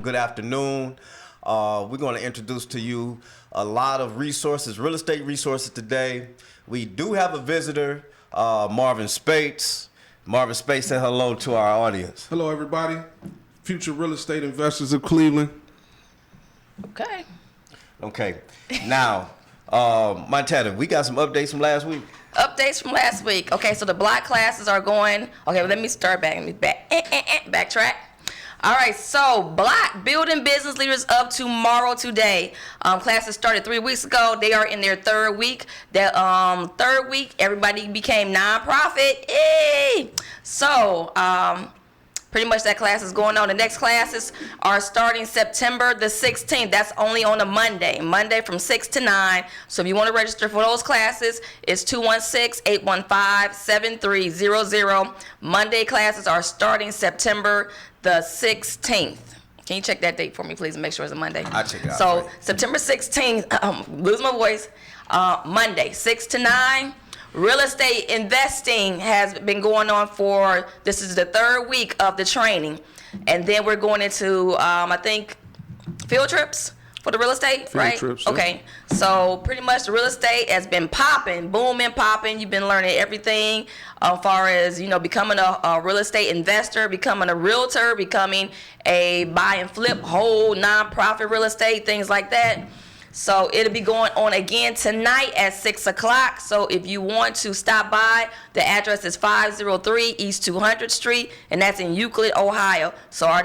Good afternoon. We're going to introduce to you a lot of resources, real estate resources today. We do have a visitor, Marvin Spates. Marvin Spates, say hello to our audience. Hello, everybody. Future real estate investors of Cleveland. Okay. Now, Montana, we got some updates from last week. Updates from last week. Okay, so the block classes are going. Okay, let me start back. Backtrack. All right, so block building business leaders up tomorrow today. Classes started 3 weeks ago. They are in their third week. That third week, everybody became nonprofit. Yay! So pretty much that class is going on. The next classes are starting September the 16th. That's only on a Monday from 6 to 9. So if you want to register for those classes, it's 216-815-7300. Monday classes are starting September the 16th. Can you check that date for me, please, and make sure it's a Monday? I'll check it out. So September 16th, lose my voice, Monday, 6 to 9. Real estate investing has been going on this is the third week of the training. And then we're going into, I think, field trips for the real estate, right? Field trips, yeah. Okay. So pretty much the real estate has been popping, booming, popping. You've been learning everything as far as, becoming a real estate investor, becoming a realtor, becoming a buy and flip whole nonprofit real estate, things like that. So it'll be going on again tonight at 6 o'clock. So if you want to stop by, the address is 503 East 200th Street, and that's in Euclid, Ohio. So our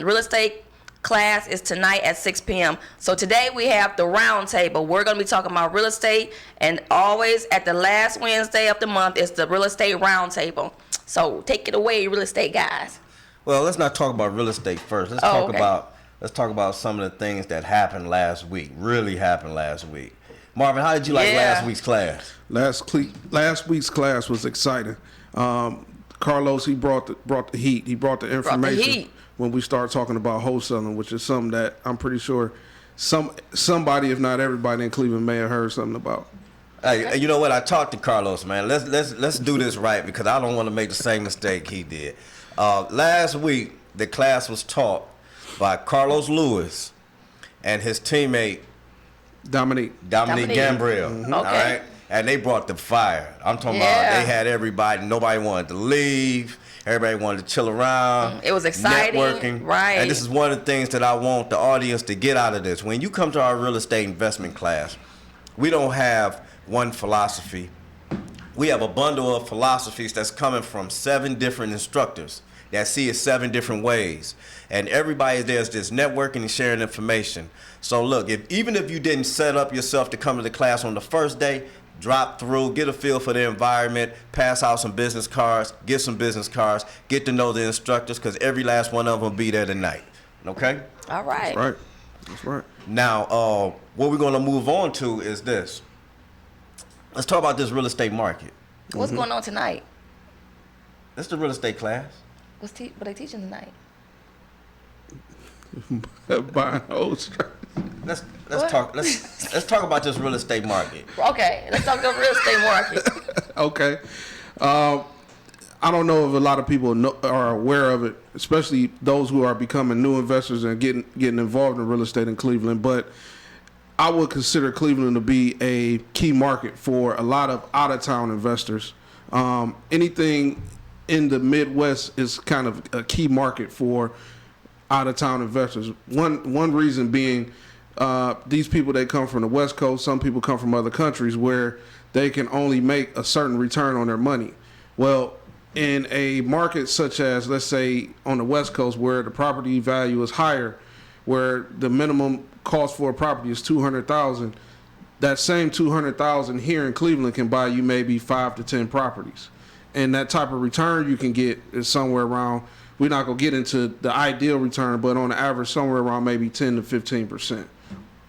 real estate class is tonight at 6 p.m. So today we have the round table. We're going to be talking about real estate, and always at the last Wednesday of the month is the real estate round table. So take it away, real estate guys. Well, let's not talk about real estate first. Let's talk about some of the things that happened last week, really happened last week. Marvin, how did you like last week's class? Last week's class was exciting. Carlos, he brought the heat. He brought the information when we start talking about wholesaling, which is something that I'm pretty sure somebody, if not everybody in Cleveland, may have heard something about. Hey, you know what? I talked to Carlos, man. Let's do this right, because I don't want to make the same mistake he did. Last week, the class was taught by Carlos Lewis and his teammate Dominique Gambriel. Mm-hmm. All Okay. right, and they brought the fire. I'm talking about they had everybody. Nobody wanted to leave. Everybody wanted to chill around. It was exciting, networking. right? And this is one of the things that I want the audience to get out of this. When you come to our real estate investment class, we don't have one philosophy. We have a bundle of philosophies that's coming from 7 different instructors that see it 7 different ways. And everybody there is just networking and sharing information. So look, even if you didn't set up yourself to come to the class on the first day, drop through, get a feel for the environment, pass out some business cards, get some business cards, get to know the instructors, because every last one of them will be there tonight. Okay? All right. That's right. Now, what we're going to move on to is this. Let's talk about this real estate market. What's going on tonight? That's the real estate class. What they teaching tonight? Buying hoes. Let's talk about this real estate market. Okay, let's talk about real estate market. Okay. I don't know if a lot of people are aware of it, especially those who are becoming new investors and getting involved in real estate in Cleveland. But I would consider Cleveland to be a key market for a lot of out-of-town investors. Anything in the Midwest is kind of a key market for out-of-town investors. One reason being these people, they come from the West Coast. Some people come from other countries where they can only make a certain return on their money. Well, in a market such as, let's say, on the West Coast, where the property value is higher, where the minimum cost for a property is $200,000, that same $200,000 here in Cleveland can buy you maybe 5 to 10 properties. And that type of return you can get is somewhere around, we're not going to get into the ideal return, but on the average, somewhere around maybe 10 to 15%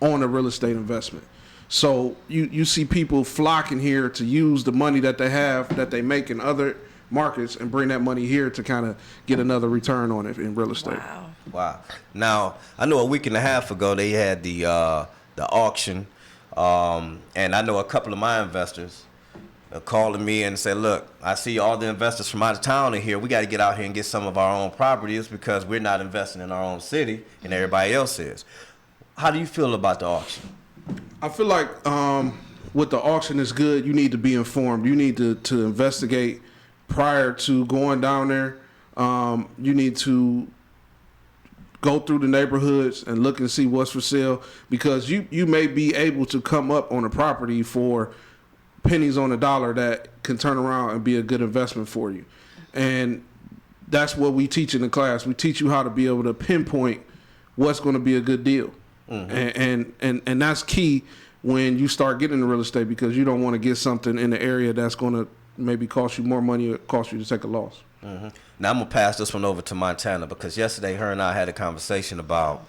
on a real estate investment. So you see people flocking here to use the money that they have, that they make in other markets, and bring that money here to kind of get another return on it in real estate. Wow. Now, I know a week and a half ago they had the auction, and I know a couple of my investors calling me and said, look, I see all the investors from out of town are here. We got to get out here and get some of our own properties because we're not investing in our own city and everybody else is. How do you feel about the auction? I feel like with the auction is good. You need to be informed. You need to investigate prior to going down there. You need to go through the neighborhoods and look and see what's for sale, because you may be able to come up on a property for pennies on the dollar that can turn around and be a good investment for you. And that's what we teach in the class. We teach you how to be able to pinpoint what's going to be a good deal. Mm-hmm. And that's key when you start getting into real estate, because you don't want to get something in the area that's going to maybe cost you more money or cost you to take a loss. Mm-hmm. Now I'm going to pass this one over to Montana, because yesterday her and I had a conversation about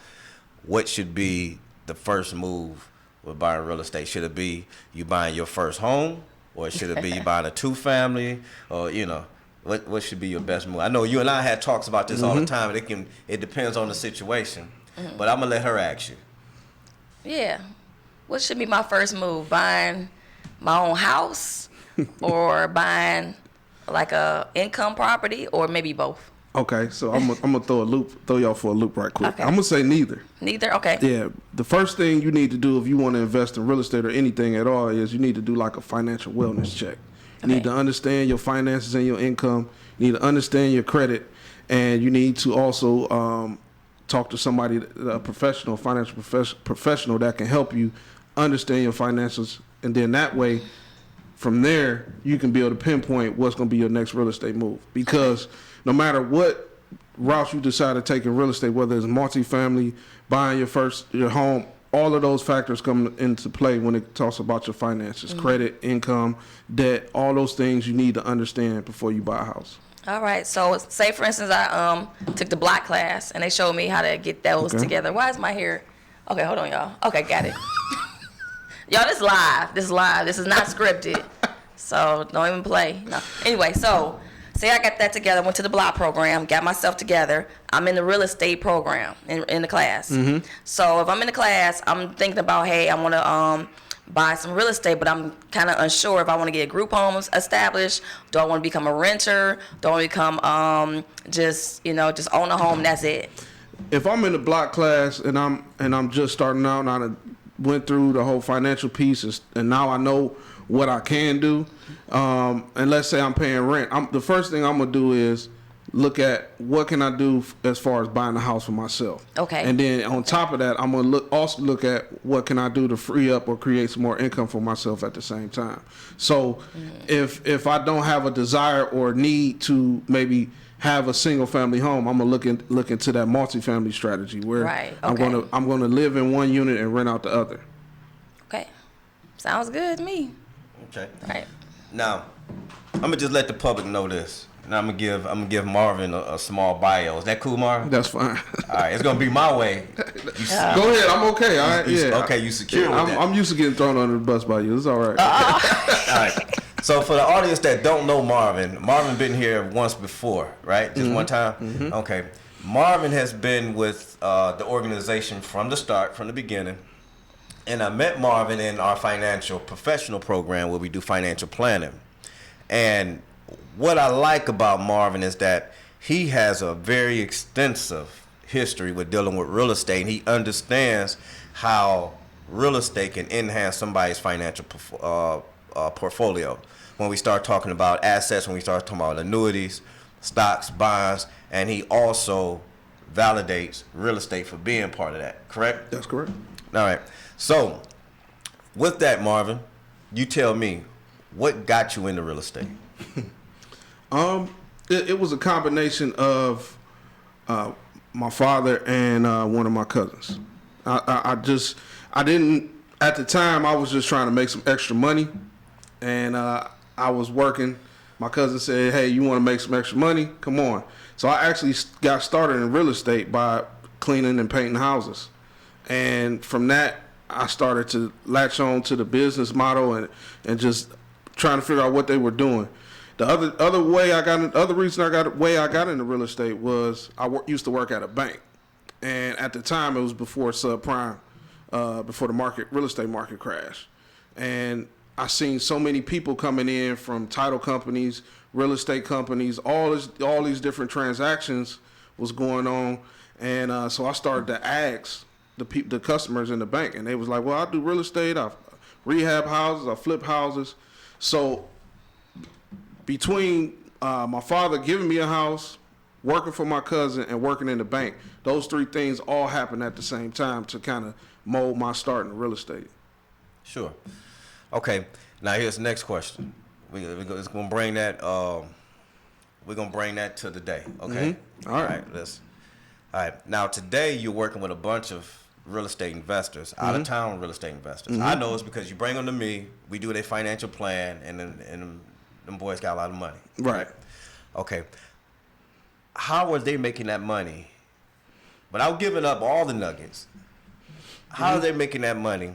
what should be the first move with buying real estate. Should it be you buying your first home, or should it be you buying a 2-family, or what should be your best move? I know you and I had talks about this all the time. It depends on the situation, but I'm gonna let her ask you. Yeah, what should be my first move? Buying my own house, or buying like a income property, or maybe both? Okay, so I'm gonna throw y'all for a loop right quick. Okay. I'm gonna say neither. Neither? Okay. Yeah, the first thing you need to do if you want to invest in real estate or anything at all is you need to do like a financial wellness check. You need to understand your finances and your income. You need to understand your credit, and you need to also talk to somebody, a professional, financial professional that can help you understand your finances, and then that way, from there, you can be able to pinpoint what's going to be your next real estate move. Because no matter what route you decide to take in real estate, whether it's multifamily, buying your home, all of those factors come into play when it talks about your finances, credit, income, debt, all those things you need to understand before you buy a house. All right. So say, for instance, I took the block class, and they showed me how to get those together. Why is my hair? Okay, hold on, y'all. Okay, got it. Y'all, this is live. This is not scripted. So don't even play. No. Anyway, so say I got that together, went to the block program, got myself together. I'm in the real estate program in the class. Mm-hmm. So if I'm in the class, I'm thinking about, hey, I want to buy some real estate, but I'm kind of unsure if I want to get group homes established. Do I want to become a renter? Do I want to become just own a home? That's it. If I'm in the block class and I'm just starting out, and I went through the whole financial piece, and now I know what I can do, and let's say I'm paying rent, the first thing I'm gonna do is look at what can I do as far as buying a house for myself. Okay. And then on top of that, I'm gonna also look at what can I do to free up or create some more income for myself at the same time. So if I don't have a desire or need to maybe have a single family home, I'm gonna look into that multifamily strategy where I'm gonna live in one unit and rent out the other. Okay, sounds good to me. Okay. All right. Now, I'm gonna just let the public know this. Now I'm gonna give Marvin a small bio. Is that cool, Marvin? That's fine. All right, it's gonna be my way. Go ahead. I'm okay. All right. Okay, you secure with that. I'm used to getting thrown under the bus by you. It's all right. All right. So for the audience that don't know Marvin been here once before, right? Just one time? Mm-hmm. Okay. Marvin has been with the organization from the start, from the beginning. And I met Marvin in our financial professional program where we do financial planning. And what I like about Marvin is that he has a very extensive history with dealing with real estate, and he understands how real estate can enhance somebody's financial portfolio. When we start talking about assets, when we start talking about annuities, stocks, bonds, and he also validates real estate for being part of that, correct? That's correct. All right. So with that, Marvin, you tell me, what got you into real estate? It was a combination of my father and one of my cousins. I didn't, at the time, I was just trying to make some extra money, and I was working. My cousin said, hey, you want to make some extra money? Come on. So I actually got started in real estate by cleaning and painting houses. And from that, I started to latch on to the business model and just trying to figure out what they were doing. The other reason I got into real estate was used to work at a bank, and at the time it was before subprime, before the real estate market crashed, and I seen so many people coming in from title companies, real estate companies, all these different transactions was going on, and so I started to ask the customers in the bank, and they was like, "Well, I do real estate, I rehab houses, I flip houses." So between my father giving me a house, working for my cousin, and working in the bank, those three things all happened at the same time to kind of mold my start in real estate. Sure. Okay. Now here's the next question. We're gonna bring that. We're gonna bring that to the day. Okay. Mm-hmm. All right. All right. Now today you're working with a bunch of real estate investors, out of town real estate investors. I know it's because you bring them to me. We do their financial plan, and then them boys got a lot of money. Right. Okay. How are they making that money without giving up all the nuggets? How are they making that money,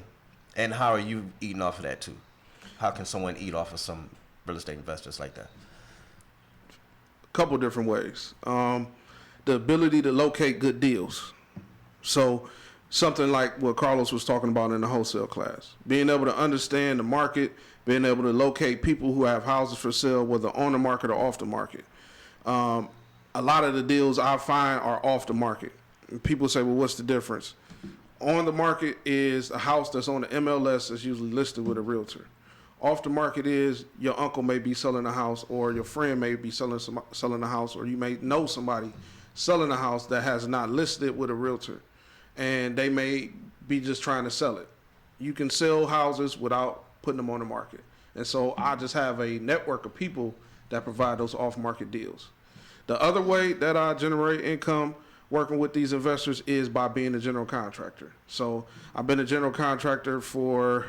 and how are you eating off of that too? How can someone eat off of some real estate investors like that? A couple different ways. The ability to locate good deals. So something like what Carlos was talking about in the wholesale class. Being able to understand the market, being able to locate people who have houses for sale, whether on the market or off the market. A lot of the deals I find are off the market. And people say, well, what's the difference? On the market is a house that's on the MLS that's usually listed with a realtor. Off the market is your uncle may be selling a house, or your friend may be selling a house, or you may know somebody selling a house that has not listed with a realtor, and they may be just trying to sell it. You can sell houses without putting them on the market. And so I just have a network of people that provide those off-market deals. The other way that I generate income working with these investors is by being a general contractor. So I've been a general contractor for,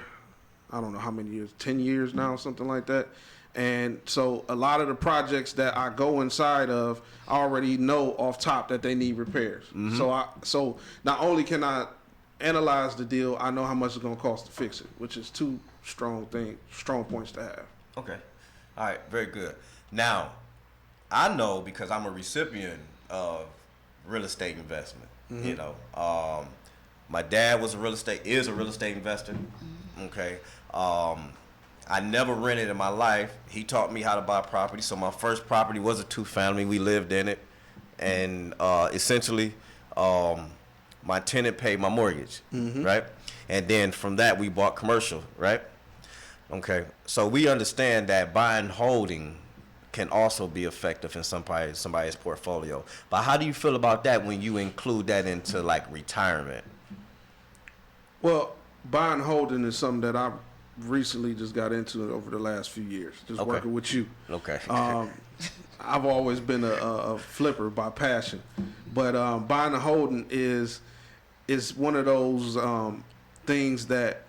I don't know how many years, 10 years now, something like that. And so a lot of the projects that I go inside of, I already know off top that they need repairs. So not only can I analyze the deal, I know how much it's going to cost to fix it, which is two strong points to have. Okay. All right. Very good. Now, I know because I'm a recipient of real estate investment. You know, my dad is a real estate investor. Okay. I never rented in my life. He taught me how to buy property. So my first property was a 2-family. We lived in it, and essentially, my tenant paid my mortgage, right? And then from that, we bought commercial, right? Okay. So we understand that buying and holding can also be effective in somebody's portfolio. But how do you feel about that when you include that into like retirement? Well, buy and holding is something that I recently just got into over the last few years, just working with you. Okay. I've always been a flipper by passion, but buying and holding is one of those things that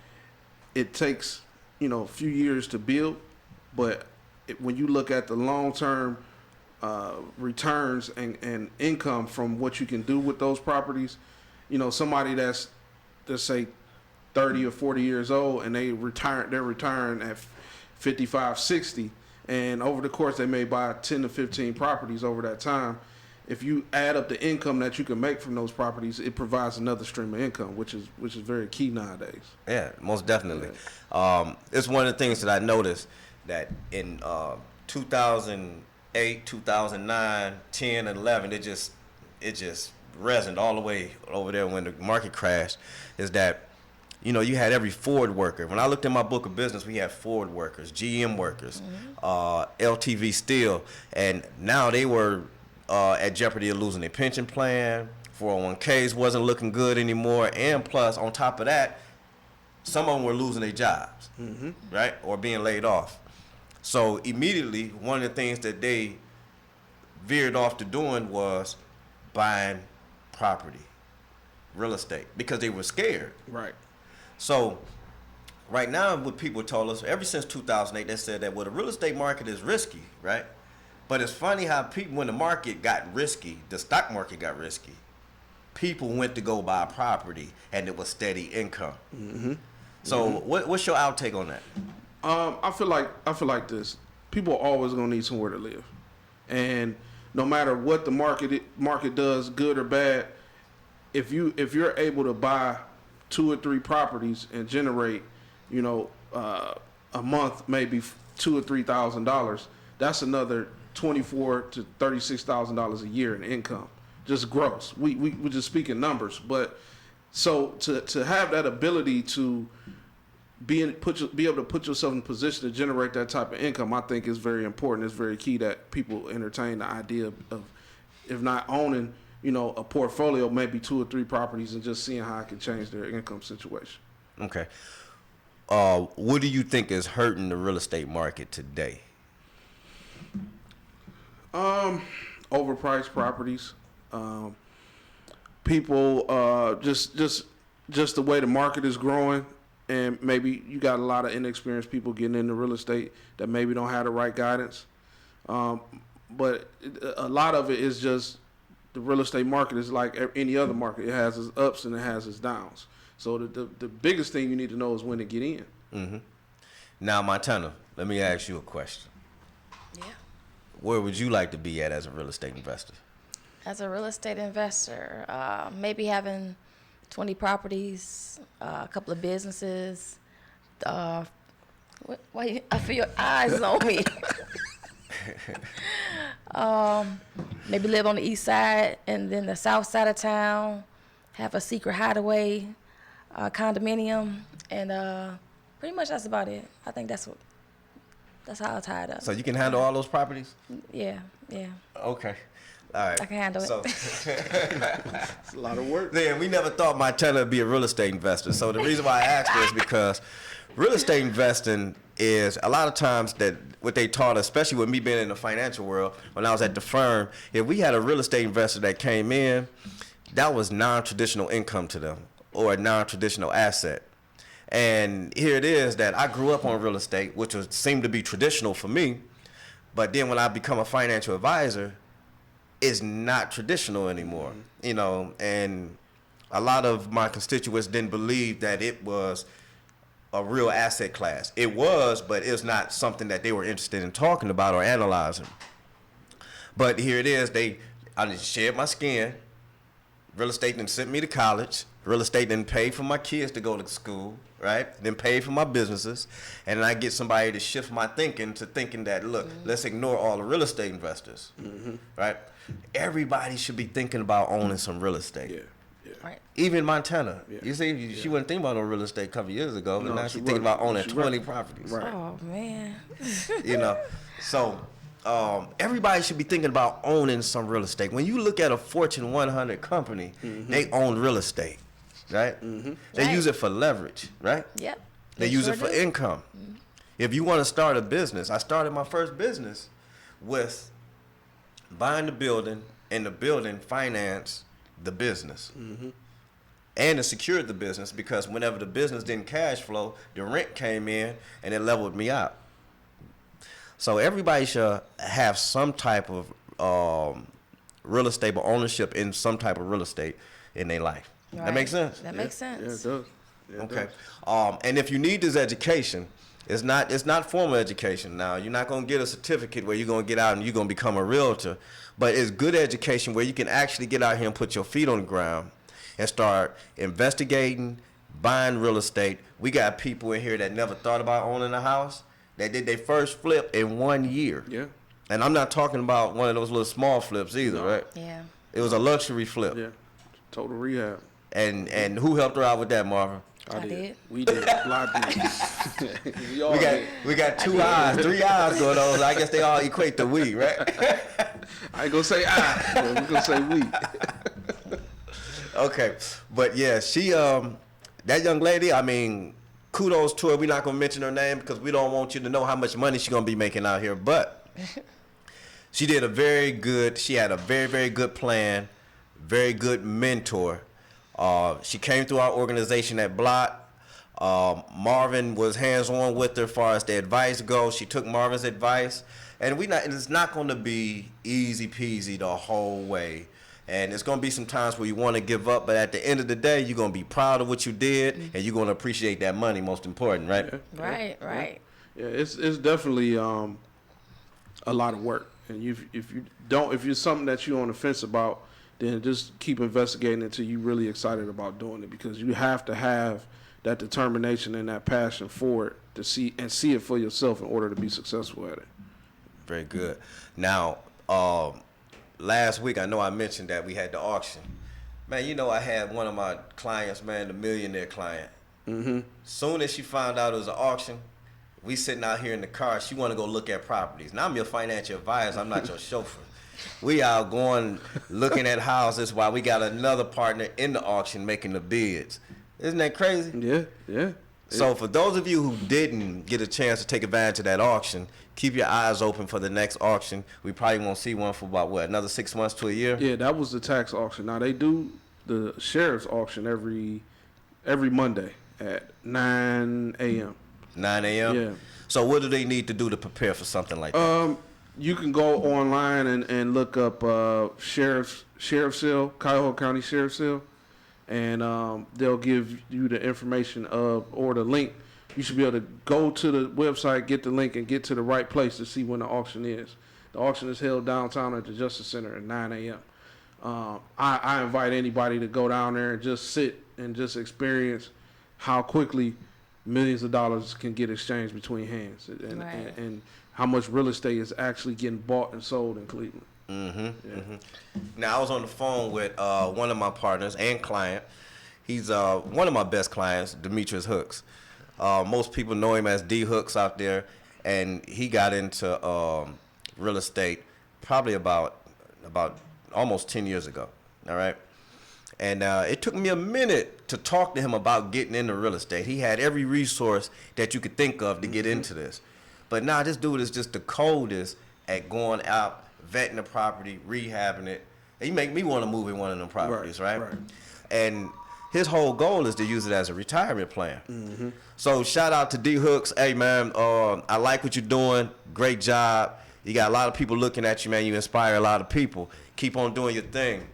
it takes a few years to build, but when you look at the long-term returns and income from what you can do with those properties, somebody that's, let's say, 30 or 40 years old, and they're retiring at 55, 60, and over the course they may buy 10 to 15 properties over that time. If you add up the income that you can make from those properties, it provides another stream of income, which is very key nowadays. Yeah, most definitely. It's one of the things that I noticed that in 2008, 2009, 10, and 11, it just resonated all the way over there when the market crashed, is that you had every Ford worker. When I looked in my book of business, we had Ford workers, GM workers, LTV Steel, and now they were at jeopardy of losing their pension plan. 401ks wasn't looking good anymore, and plus, on top of that, some of them were losing their jobs, right, or being laid off. So immediately, one of the things that they veered off to doing was buying property, real estate, because they were scared. Right. So right now, what people told us, ever since 2008, they said that, well, the real estate market is risky, right? But it's funny how people, when the market got risky, the stock market got risky, people went to go buy property, and it was steady income. So what's your outtake on that? I feel like this. People are always gonna need somewhere to live, and no matter what the market does, good or bad, if you're able to buy 2 or 3 properties and generate, a month, maybe $2,000 or $3,000. That's another $24,000 to $36,000 a year in income, just gross. We're just speaking numbers, but so to have that ability to be able to put yourself in a position to generate that type of income, I think is very important. It's very key that people entertain the idea of, if not owning, a portfolio, maybe 2 or 3 properties, and just seeing how it can change their income situation. Okay. What do you think is hurting the real estate market today? Overpriced properties. People just the way the market is growing, and maybe you got a lot of inexperienced people getting into real estate that maybe don't have the right guidance. But a lot of it is just the real estate market is like any other market. It has its ups and it has its downs. So the biggest thing you need to know is when to get in. Mm-hmm. Now, Montana, let me ask you a question. Yeah. Where would you like to be at as a real estate investor? As a real estate investor, maybe having 20 properties, a couple of businesses. Why? I feel your eyes on me. Maybe live on the east side and then the south side of town. Have a secret hideaway, condominium, and pretty much that's about it. I think that's how I'll tie it up. So you can handle all those properties? Yeah. Okay. All right. I can handle it. So, It's a lot of work. then we never thought Montana would be a real estate investor. So the reason why I asked is because real estate investing is a lot of times that what they taught, especially with me being in the financial world, when I was at the firm, if we had a real estate investor that came in, that was non-traditional income to them or a non-traditional asset. And here it is that I grew up on real estate, which seemed to be traditional for me. But then when I become a financial advisor, it's not traditional anymore, and a lot of my constituents didn't believe that it was a real asset class. It was, but it's not something that they were interested in talking about or analyzing. But here it is, I just shed my skin. Real estate didn't send me to college. Real estate didn't pay for my kids to go to school, right? Then pay for my businesses. And then I get somebody to shift my thinking to thinking that, look, let's ignore all the real estate investors, right? Everybody should be thinking about owning some real estate. Yeah. Right. Even Montana. Yeah. You see, she wasn't thinking about no real estate a couple years ago, but No, now she she's thinking about owning wasn't. 20 properties. Right. Oh man. So everybody should be thinking about owning some real estate. When you look at a Fortune 100 company, they own real estate, right? They Right. use it for leverage, right? Yep. They use it for do. income. If you want to start a business, I started my first business with buying the building, and the building financed the business. And it secured the business because whenever the business didn't cash flow, the rent came in and it leveled me out. So everybody should have some type of real estate or ownership in some type of real estate in their life. That Right. makes sense? That makes sense. Yeah, it does. Yeah, it Okay. does. And if you need this education, it's not formal education. Now, you're not going to get a certificate where you're going to get out and you're going to become a realtor, but it's good education where you can actually get out here and put your feet on the ground and start investigating, buying real estate. We got people in here that never thought about owning a house. They did their first flip in 1 year. Yeah. And I'm not talking about one of those little small flips either, No. right? Yeah. It was a luxury flip. Yeah. Total rehab. And who helped her out with that, Marvin? I did. We did. Blah did. We all did. We got 2 eyes, 3 eyes going on. I guess they all equate to we, right? I ain't gonna say I, but we're gonna say we. Okay, but yeah, she that young lady. I mean, kudos to her. We're not gonna mention her name because we don't want you to know how much money she's gonna be making out here. But she did a very good. She had a very, very good plan. Very good mentor. She came through our organization at Blot. Marvin was hands-on with her as far as the advice goes. She took Marvin's advice, and it's not going to be easy peasy the whole way. And it's going to be some times where you want to give up, but at the end of the day, you're going to be proud of what you did, and you're going to appreciate that money, most important, right? Yeah. Right. Yeah, it's definitely a lot of work, and if you're something that you're on the fence about, then just keep investigating until you're really excited about doing it, because you have to have that determination and that passion for it to see it for yourself in order to be successful at it. Very good. Now, last week I know I mentioned that we had the auction. Man, you know I had one of my clients, man, the millionaire client. Mm-hmm. Soon as she found out it was an auction, we sitting out here in the car. She want to go look at properties. Now I'm your financial advisor. I'm not your chauffeur. We out going looking at houses while we got another partner in the auction making the bids. Isn't that crazy? Yeah. So for those of you who didn't get a chance to take advantage of that auction, keep your eyes open for the next auction. We probably won't see one for about, another 6 months to a year? Yeah, that was the tax auction. Now, they do the sheriff's auction every Monday at 9 a.m. 9 a.m.? Yeah. So what do they need to do to prepare for something like that? You can go online and look up sheriff's sale, Cuyahoga County Sheriff's Sale, and they'll give you the information or the link. You should be able to go to the website, get the link, and get to the right place to see when the auction is. The auction is held downtown at the Justice Center at 9 a.m. I invite anybody to go down there and just sit and just experience how quickly millions of dollars can get exchanged between hands, and how much real estate is actually getting bought and sold in Cleveland. Mm-hmm. Yeah. Mm-hmm. Now, I was on the phone with one of my partners and client. He's one of my best clients, Demetrius Hooks. Most people know him as D Hooks out there, and he got into real estate probably about almost 10 years ago. All right. And it took me a minute to talk to him about getting into real estate. He had every resource that you could think of to get into this. But now this dude is just the coldest at going out, vetting the property, rehabbing it. He make me want to move in one of them properties, right? And his whole goal is to use it as a retirement plan. Mm-hmm. So shout out to D Hooks. Hey, man, I like what you're doing. Great job. You got a lot of people looking at you, man. You inspire a lot of people. Keep on doing your thing.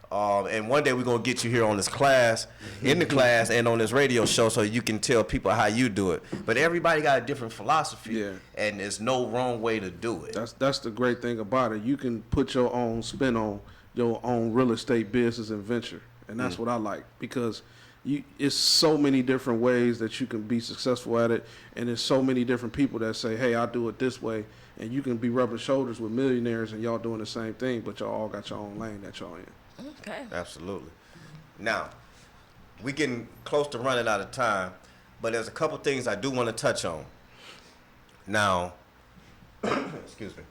And one day we're going to get you here on this class, in the class, and on this radio show so you can tell people how you do it. But everybody got a different philosophy, and there's no wrong way to do it. That's the great thing about it. You can put your own spin on your own real estate business and venture, and that's what I like, because it's so many different ways that you can be successful at it, and there's so many different people that say, hey, I'll do it this way, and you can be rubbing shoulders with millionaires and y'all doing the same thing, but y'all all got your own lane that y'all in. Okay. Absolutely. Now, we're getting close to running out of time, but there's a couple things I do want to touch on. Now, excuse me.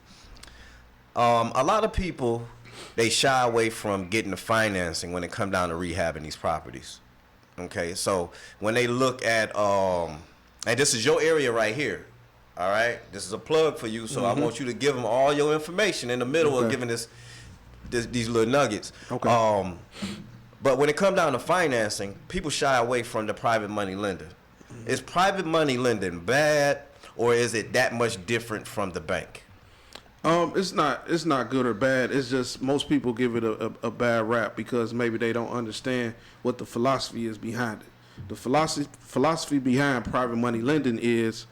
A lot of people, they shy away from getting the financing when it comes down to rehabbing these properties. Okay, so when they look at, and this is your area right here, all right? This is a plug for you, so I want you to give them all your information in the middle of giving these little nuggets. Okay. But when it comes down to financing, people shy away from the private money lender. Is private money lending bad, or is it that much different from the bank? It's not good or bad. It's just most people give it a bad rap because maybe they don't understand what the philosophy is behind it. The philosophy behind private money lending is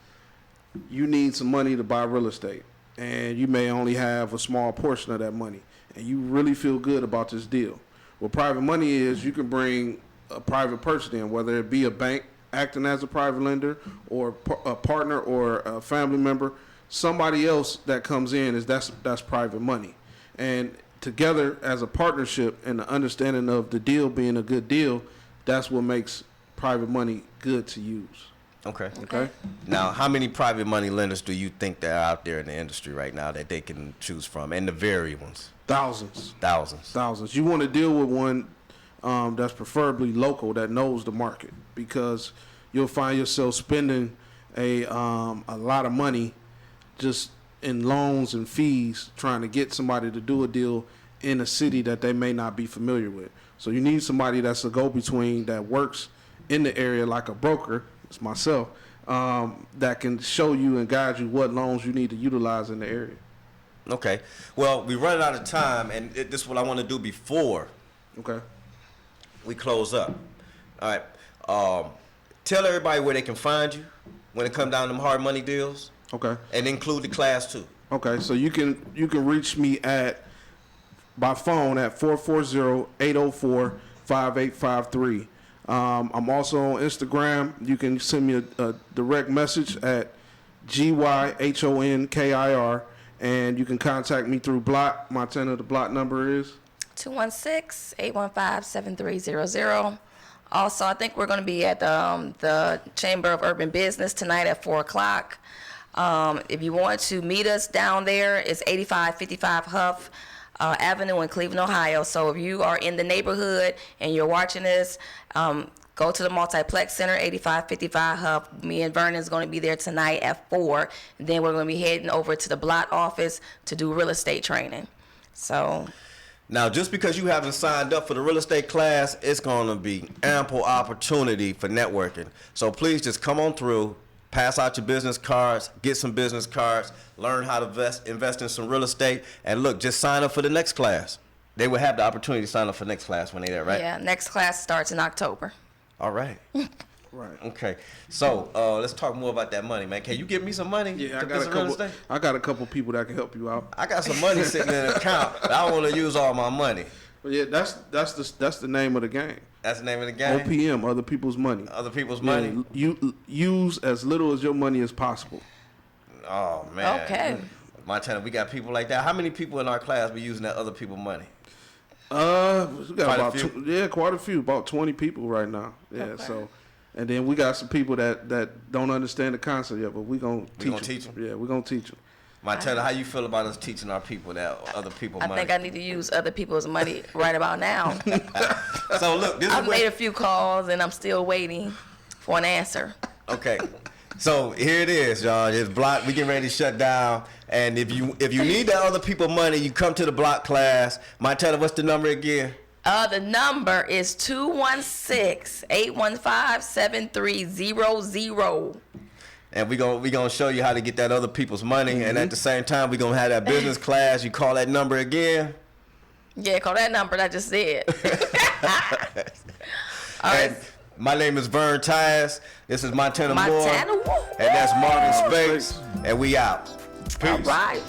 you need some money to buy real estate, and you may only have a small portion of that money, and you really feel good about this deal. What private money is, you can bring a private person in, whether it be a bank acting as a private lender or a partner or a family member. Somebody else that comes in that's private money, and together as a partnership and the understanding of the deal being a good deal, that's what makes private money good to use. Okay. Now, how many private money lenders do you think that are out there in the industry right now that they can choose from, and the varied ones? Thousands. You want to deal with one that's preferably local, that knows the market, because you'll find yourself spending a lot of money just in loans and fees trying to get somebody to do a deal in a city that they may not be familiar with. So you need somebody that's a go-between that works in the area like a broker, it's myself, that can show you and guide you what loans you need to utilize in the area. Okay. Well, we're running out of time, and this is what I want to do before we close up. All right. Tell everybody where they can find you when it comes down to them hard money deals. Okay. And include the class too. Okay. So you can reach me by phone at 440-804-5853. I'm also on Instagram. You can send me a direct message at GYHONKIR, and you can contact me through Blot. My the Blot number is 216-815-7300. Also, I think we're going to be at the Chamber of Urban Business tonight at 4 o'clock. If you want to meet us down there, it's 8555 Huff Avenue in Cleveland, Ohio. So if you are in the neighborhood and you're watching this, go to the Multiplex Center, 8555 Huff. Me and Vernon is going to be there tonight at 4. And then we're going to be heading over to the Blot office to do real estate training. So... Now, just because you haven't signed up for the real estate class, it's going to be ample opportunity for networking. So please just come on through, pass out your business cards, get some business cards, learn how to invest in some real estate, and look, just sign up for the next class. They will have the opportunity to sign up for the next class when they're there, right? Yeah, next class starts in October. All right. right. Okay. So let's talk more about that money, man. Can you give me some money? Yeah, to build real estate? I got a couple people that can help you out. I got some money sitting in an account, but I want to use all my money. But yeah, that's the name of the game. That's the name of the game. OPM, other people's money. Other people's money. Yeah, you use as little as your money as possible. Oh man. Okay. Montana, we got people like that. How many people in our class be using that other people's money? We got Quite a few? quite a few, about 20 people right now. Yeah, Okay. so, and then we got some people that don't understand the concept yet, but we gonna teach them. Yeah, we're gonna teach them. Montana, how you feel about us teaching our people that other people's I money? think I need to use other people's money right about now. So look, this I've is made a few calls and I'm still waiting for an answer. okay. So here it is, y'all. It's Block. We getting ready to shut down. And if you need that other people money, you come to the Block class. Montana, what's the number again? The number is 216-815-7300. And we gonna show you how to get that other people's money. And at the same time, we gonna have that business class. You call that number again. Yeah, call that number that I just said. All right. And my name is Vernon Tyus. This is Montana Moore. Montana Moore. And that's Marvin Space. And we out. Peace. All right.